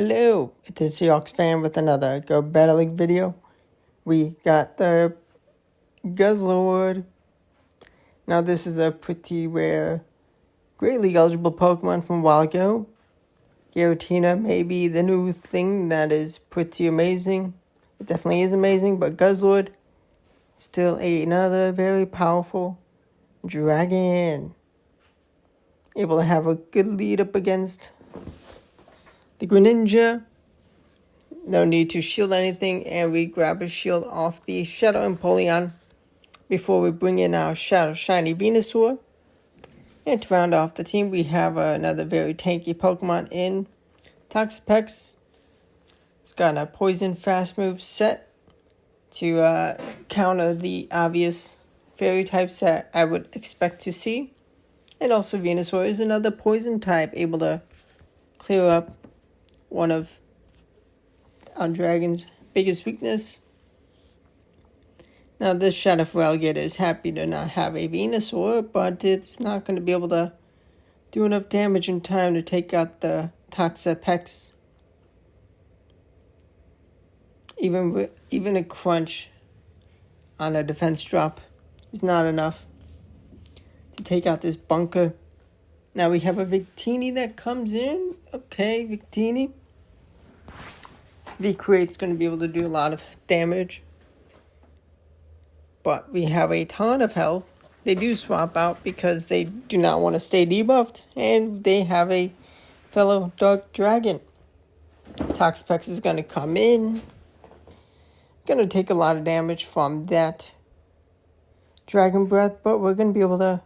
Hello, it is SeahawksFan with another Go Battle League video. We got the Guzzlord. Now this is a pretty rare, Great League eligible Pokemon from a while ago. Giratina may be the new thing that is pretty amazing. It definitely is amazing, but Guzzlord, still another very powerful dragon. Able to have a good lead up against the Greninja. No need to shield anything, and we grab a shield off the Shadow Empoleon before we bring in our Shadow Shiny Venusaur. And to round off the team, we have another very tanky Pokemon in Toxapex. It's got a Poison Fast Move set to counter the obvious Fairy types that I would expect to see. And also Venusaur is another Poison type, able to clear up one of our dragon's biggest weakness. Now this Shadow Alligator is happy to not have a Venusaur, but it's not going to be able to do enough damage in time to take out the Toxapex. Even a crunch on a defense drop is not enough to take out this bunker. Now we have a Victini that comes in. Okay, Victini. V-Create's going to be able to do a lot of damage. But we have a ton of health. They do swap out because they do not want to stay debuffed. And they have a fellow Dark Dragon. Toxapex is going to come in. Going to take a lot of damage from that Dragon Breath. But we're going to be able to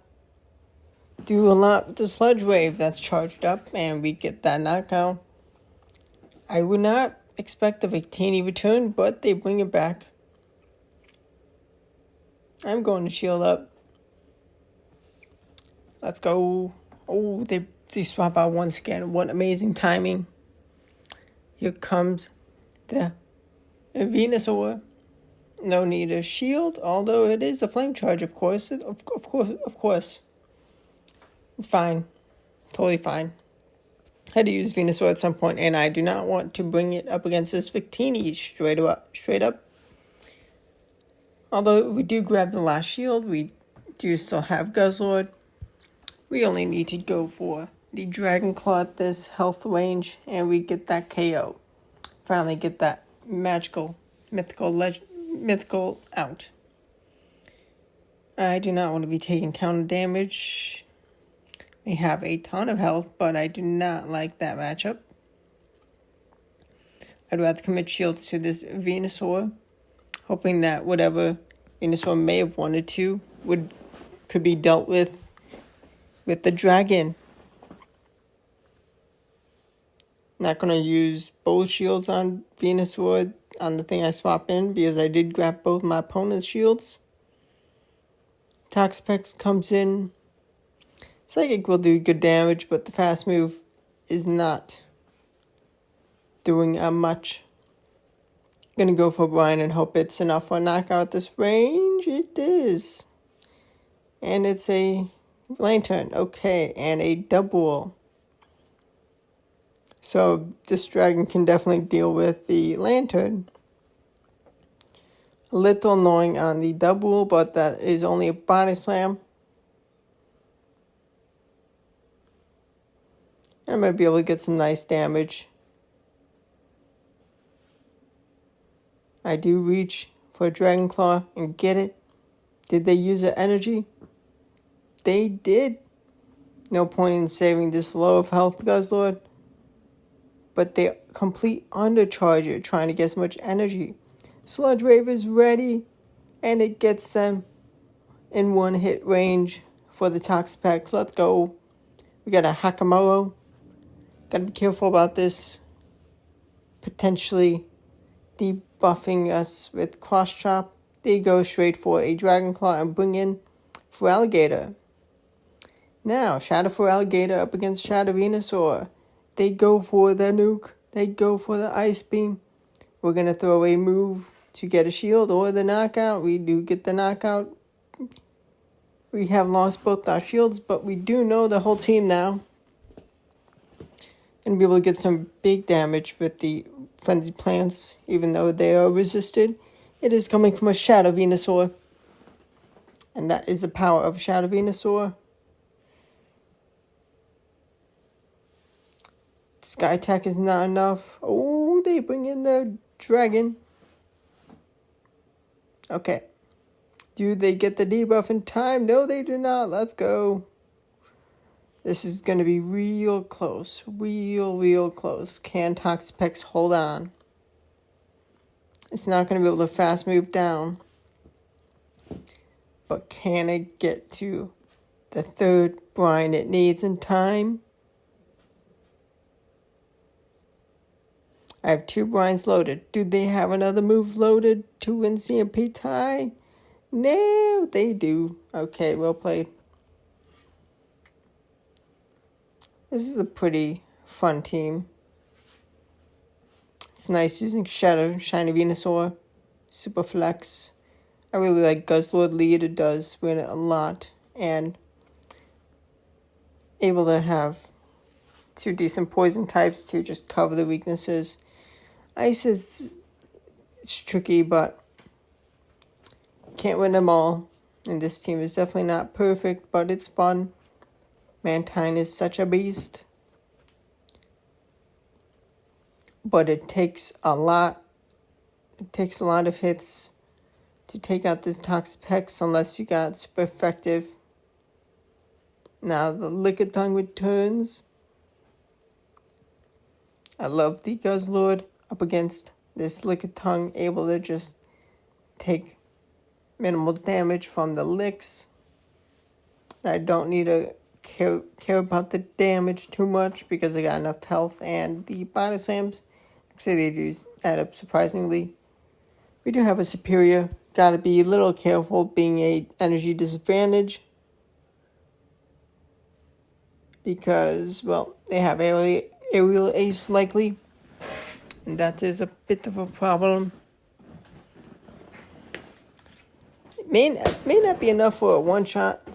do a lot with the Sludge Wave that's charged up. And we get that knockout. I would not expect a Victini return, but they bring it back. I'm going to shield up. Let's go. Oh, they swap out once again. What amazing timing. Here comes the Venusaur. No need a shield, although it is a flame charge, of course. Of course. It's fine. Totally fine. Had to use Venusaur at some point, and I do not want to bring it up against this Victini straight up. Although we do grab the last shield, we do still have Guzzlord. We only need to go for the Dragon Claw at this health range, and we get that KO. Finally get that mythical out. I do not want to be taking counter damage. We have a ton of health, but I do not like that matchup. I'd rather commit shields to this Venusaur, hoping that whatever Venusaur may have wanted to could be dealt with the dragon. Not going to use both shields on Venusaur on the thing I swap in because I did grab both my opponent's shields. Toxapex comes in. Psychic will do good damage, but the fast move is not doing much. Gonna go for Brian and hope it's enough for a knockout at this range. It is. And it's a Lantern. Okay, and a double. So this dragon can definitely deal with the Lantern. A little annoying on the double, but that is only a body slam. I'm going to be able to get some nice damage. I do reach for a Dragon Claw and get it. Did they use their energy? They did. No point in saving this low of health Guzzlord. But they complete undercharger trying to get as much energy. Sludge Wave is ready. And it gets them in one hit range for the Toxapex. Let's go. We got a Hakamoto. Gotta be careful about this. Potentially debuffing us with Cross Chop. They go straight for a Dragon Claw and bring in Feraligatr. Now, Shadow Feraligatr up against Shadow Venusaur. They go for the nuke. They go for the Ice Beam. We're gonna throw a move to get a shield or the knockout. We do get the knockout. We have lost both our shields, but we do know the whole team now. Gonna be able to get some big damage with the Frenzied Plants, even though they are resisted. It is coming from a Shadow Venusaur. And that is the power of Shadow Venusaur. Sky Attack is not enough. Oh, they bring in the Dragon. Okay. Do they get the debuff in time? No, they do not. Let's go. This is going to be real close. Real close. Can Toxapex hold on? It's not going to be able to fast move down. But can it get to the third brine it needs in time? I have 2 brines loaded. Do they have another move loaded to win CMP tie? No, they do. Okay, well played. This is a pretty fun team. It's nice using Shadow, Shiny Venusaur, Super Flex. I really like Guzzlord lead. It does win it a lot. And able to have 2 decent poison types to just cover the weaknesses. Ice is it's tricky, but can't win them all. And this team is definitely not perfect, but it's fun. Mantine is such a beast. But it takes a lot. It takes a lot of hits to take out this Toxapex unless you got super effective. Now the Lickitung returns. I love the Guzzlord up against this Lickitung, able to just take minimal damage from the licks. I don't need to care about the damage too much because I got enough health, and the body slams, actually they do add up surprisingly. We do have a superior. Gotta be a little careful being a energy disadvantage. Because, well, they have aerial ace likely. And that is a bit of a problem. It may not be enough for a one-shot.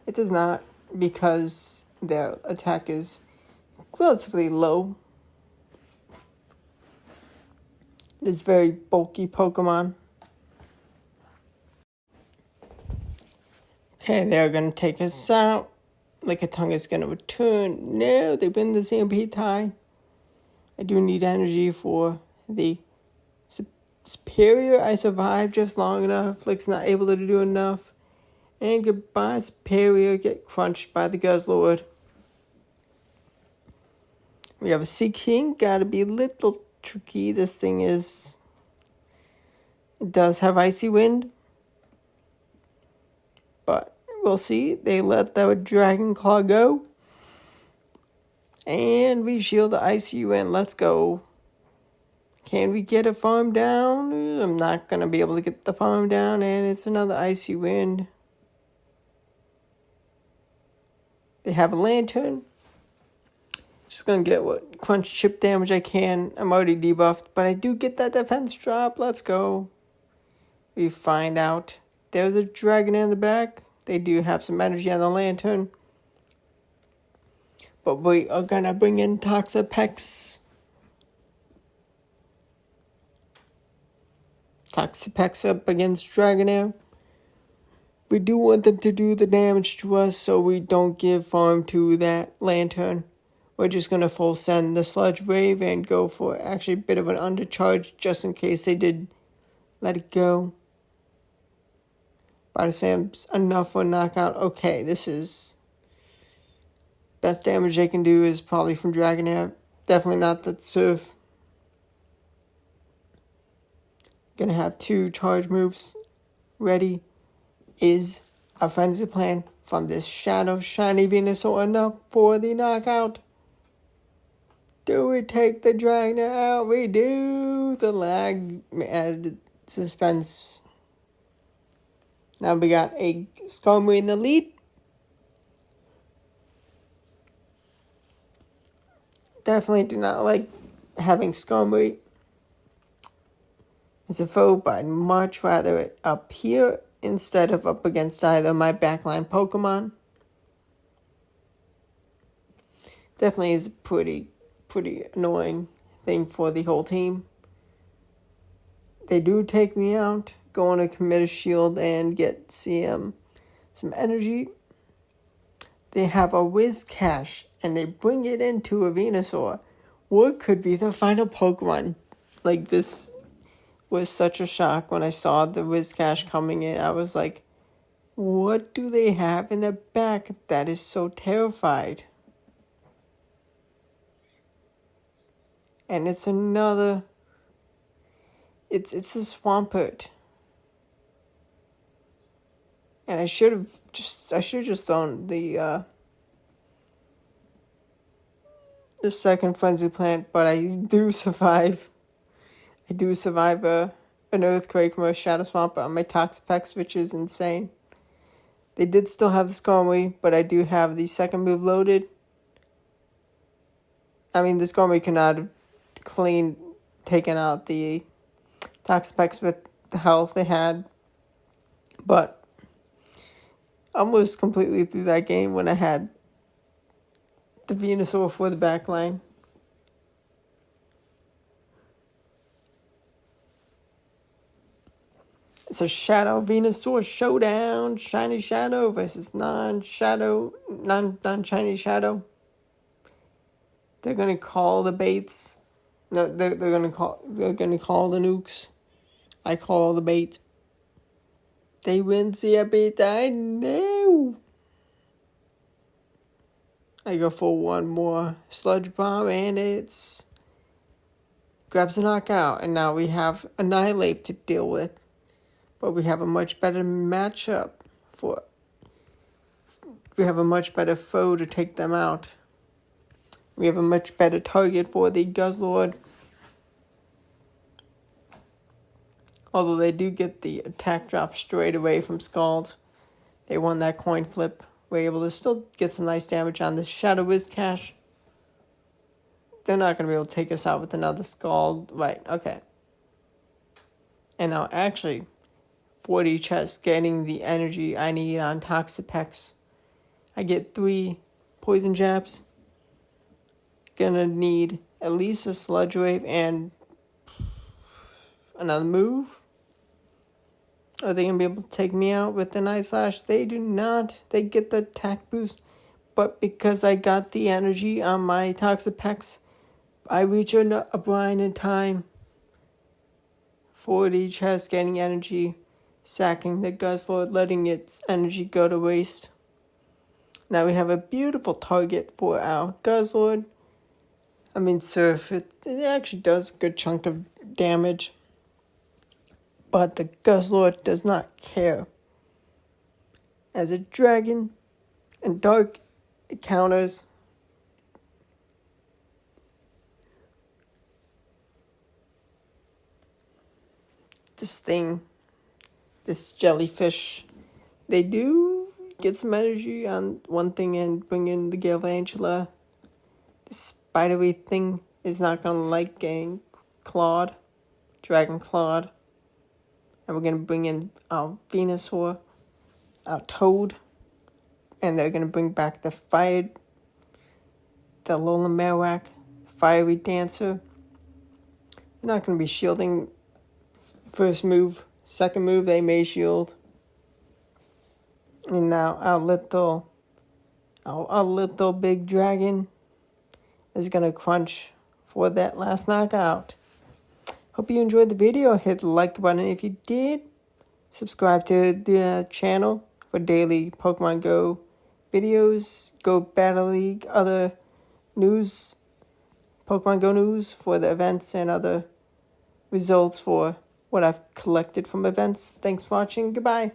It does not, because their attack is relatively low. It is very bulky Pokemon. Okay, they're going to take us out. Lickitung is going to return. No, they win the CMP tie. I do need energy for the superior. I survived just long enough. Lick's not able to do enough. And goodbye, superior. Get crunched by the Guzzlord. We have a Sea King. Gotta be a little tricky. This thing is... It does have Icy Wind. But we'll see. They let the Dragon Claw go. And we shield the ICU and let's go. Can we get a farm down? I'm not going to be able to get the farm down, and it's another Icy Wind. They have a Lantern. Just going to get what crunch chip damage I can. I'm already debuffed, but I do get that defense drop. Let's go. We find out there's a dragon in the back. They do have some energy on the Lantern. But we are going to bring in Toxapex. Toxapex up against Dragonair. We do want them to do the damage to us, so we don't give farm to that Lantern. We're just going to full send the Sludge Wave and go for actually a bit of an undercharge just in case they did let it go. Body Slam's enough for a knockout. Okay, this is... Best damage they can do is probably from Dragonair. Definitely not that Surf. Gonna have 2 charge moves ready. Is a Frenzy Plan from this Shadow Shiny Venusaur enough for the knockout? Do we take the Dragonair out? We do. The lag added suspense. Now we got a Skarmory in the lead. Definitely do not like having Skarmory as a foe, but I'd much rather it up here instead of up against either my backline Pokemon. definitely is a pretty annoying thing for the whole team. They do take me out, go on a commit a shield and get some energy. They have a Whiscash and they bring it into a Venusaur. What could be the final Pokemon? Like, this was such a shock when I saw the Whiscash coming in. I was like, what do they have in the back that is so terrified? And it's another... It's a Swampert. And I should have just thrown the second Frenzy Plant, but I do survive. I do survive an Earthquake from a Shadow Swamp on my Toxapex, which is insane. They did still have the Skarmory, but I do have the second move loaded. I mean, the Skarmory could not have taken out the Toxapex with the health they had. But almost completely through that game when I had the Venusaur for the backline. It's a Shadow Venusaur showdown. Shiny Shadow versus non-shiny Shadow. They're gonna call the baits. No, they're gonna call the nukes. I call the bait. They win the bait. I know. I go for one more Sludge Bomb and it's grabs a knockout. And now we have Annihilate to deal with. But we have a much better matchup we have a much better foe to take them out. We have a much better target for the Guzzlord. Although they do get the attack drop straight away from Scald. They won that coin flip. We're able to still get some nice damage on the Shadow Whiscash. They're not going to be able to take us out with another Scald. Right, okay. And now actually, 40 chests getting the energy I need on Toxapex. I get 3 poison jabs. Gonna need at least a Sludge Wave and another move. Are they gonna be able to take me out with the Night Slash? They do not. They get the attack boost. But because I got the energy on my Toxapex, I reach a brine in time. 40 chests getting energy. Sacking the Guzzlord, letting its energy go to waste. Now we have a beautiful target for our Guzzlord. I mean, Surf, it actually does a good chunk of damage. But the Guzzlord does not care. As a dragon and dark, it counters. This jellyfish, they do get some energy on one thing and bring in the Galvantula. This spidery thing is not going to like getting clawed, dragon clawed. And we're going to bring in our Venusaur, our Toad. And they're going to bring back the Lola Marowak, the Fiery Dancer. They're not going to be shielding first move. Second move, they may shield. And now our little big dragon is going to crunch for that last knockout. Hope you enjoyed the video. Hit the like button if you did. Subscribe to the channel for daily Pokemon Go videos. Go Battle League, other news, Pokemon Go news for the events and other results for what I've collected from events. Thanks for watching. Goodbye.